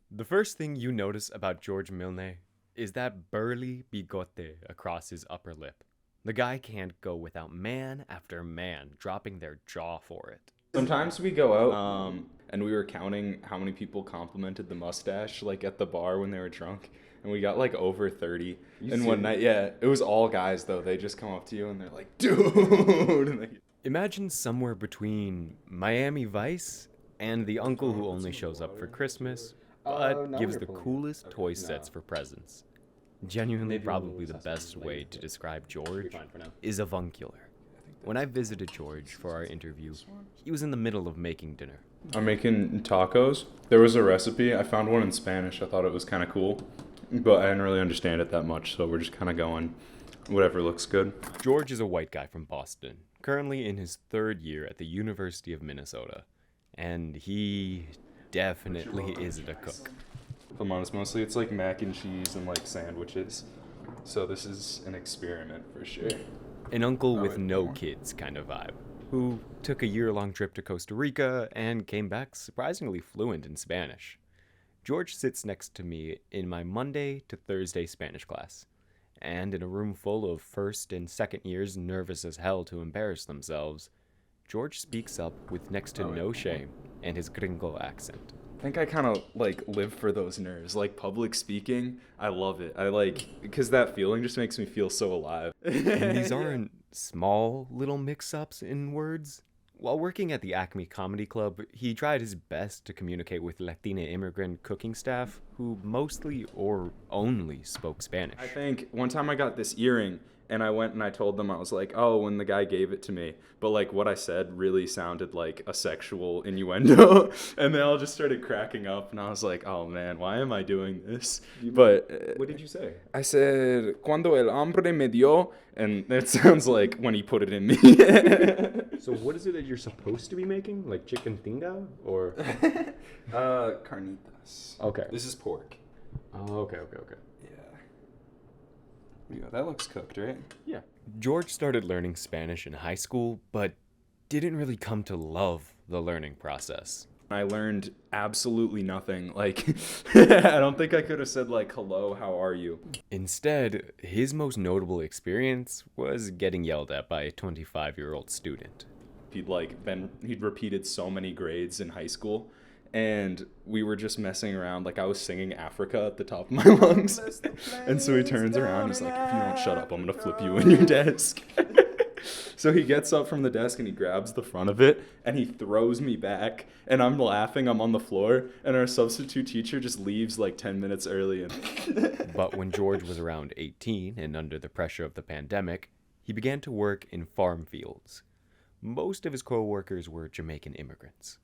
The first thing you notice about George Milne is that burly bigote across his upper lip. The guy can't go without man after man dropping their jaw for it. Sometimes we go out, and we were counting how many people complimented the mustache, like at the bar when they were drunk, and we got like over 30. And one night, yeah, it was all guys though. They just come up to you and they're like, "Dude," and they, Imagine somewhere between Miami Vice and the uncle who only shows up for Christmas, but gives the coolest toy sets for presents. Genuinely, probably the best way to describe George is avuncular. When I visited George for our interview, he was in the middle of making dinner. I'm making tacos. There was a recipe. I found one in Spanish. I thought it was kind of cool, but I didn't really understand it that much, so we're just kind of going whatever looks good. George is a white guy from Boston, currently in his third year at the University of Minnesota, and he definitely isn't a cook. If I'm honest, mostly it's like mac and cheese and like sandwiches. So this is an experiment for sure. An uncle with no kids kind of vibe, who took a year-long trip to Costa Rica and came back surprisingly fluent in Spanish. George sits next to me in my Monday to Thursday Spanish class, and in a room full of first and second years nervous as hell to embarrass themselves, George speaks up with next to no shame and his gringo accent. I think I kind of like live for those nerves. Like public speaking, I love it. I like because that feeling just makes me feel so alive. And these aren't small little mix ups in words. While working at the Acme Comedy Club, he tried his best to communicate with Latina immigrant cooking staff who mostly or only spoke Spanish. I think one time I got this earring and I went and I told them I was like, "Oh, when the guy gave it to me." But like what I said really sounded like a sexual innuendo and they all just started cracking up and I was like, "Oh man, why am I doing this?" But What did you say? I said, "Cuando el hambre me dio," and that sounds like when he put it in me. So what is it that you're supposed to be making? Like chicken tinga or? Carnitas. Okay. This is pork. Oh, okay. Yeah, that looks cooked, right? Yeah. George started learning Spanish in high school, but didn't really come to love the learning process. I learned absolutely nothing. Like, I don't think I could have said, like, "Hello, how are you?" Instead, his most notable experience was getting yelled at by a 25-year-old student. He'd repeated so many grades in high school. And we were just messing around. Like, I was singing Africa at the top of my lungs. And so he turns around. He's like, "If you don't shut up, I'm going to flip you in your desk." So he gets up from the desk and he grabs the front of it and he throws me back. And I'm laughing. I'm on the floor. And our substitute teacher just leaves like 10 minutes early. And But when George was around 18 and under the pressure of the pandemic, he began to work in farm fields. Most of his co-workers were Jamaican immigrants,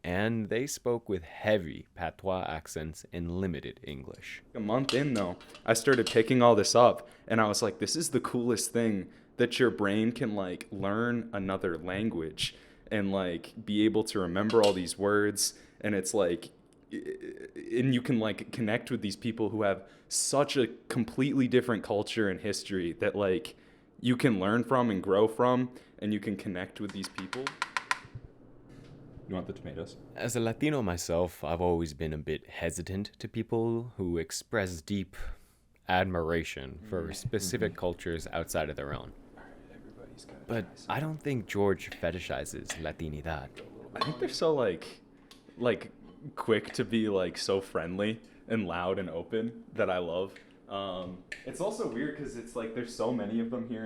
and they spoke with heavy patois accents and limited English. a month in, though, I started picking all this up. And I was like, this is the coolest thing that your brain can like learn another language and like be able to remember all these words. And it's like, and you can like connect with these people who have such a completely different culture and history that like you can learn from and grow from, and you can connect with these people. You want the tomatoes? As a Latino myself, I've always been a bit hesitant to people who express deep admiration for specific cultures outside of their own. But I don't think George fetishizes Latinidad. I think they're so like quick to be like so friendly and loud and open that I love. It's also weird because it's like there's so many of them here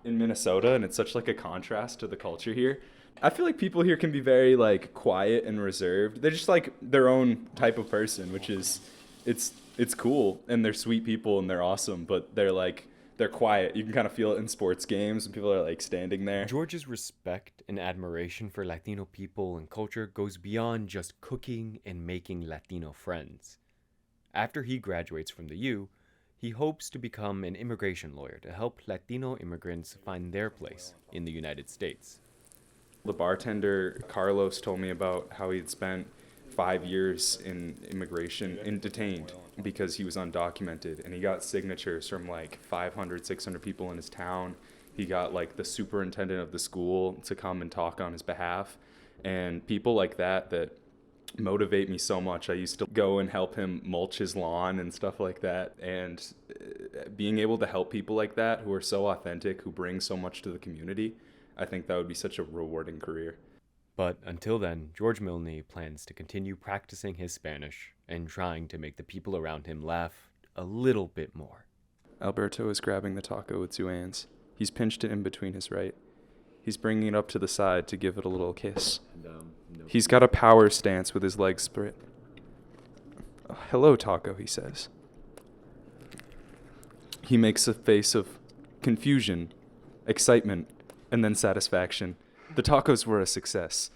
in Minnesota, and it's such like a contrast to the culture here. I feel like people here can be very like quiet and reserved. They're just like their own type of person, which is it's cool, and they're sweet people and they're awesome, but they're quiet. You can kind of feel it in sports games when people are like standing there. George's respect and admiration for Latino people and culture goes beyond just cooking and making Latino friends. After he graduates from the U, he hopes to become an immigration lawyer to help Latino immigrants find their place in the United States. The bartender, Carlos, told me about how he had spent 5 years in immigration and detained because he was undocumented. And he got signatures from like 500, 600 people in his town. He got like the superintendent of the school to come and talk on his behalf. And people like that motivate me so much. I used to go and help him mulch his lawn and stuff like that. And being able to help people like that who are so authentic, who bring so much to the community, I think that would be such a rewarding career. But until then, George Milne plans to continue practicing his Spanish and trying to make the people around him laugh a little bit more. Alberto is grabbing the taco with 2 hands. He's pinched it in between his right. He's bringing it up to the side to give it a little kiss. He's got a power stance with his legs spread. Hello, taco, he says. He makes a face of confusion, excitement, and then satisfaction. The tacos were a success.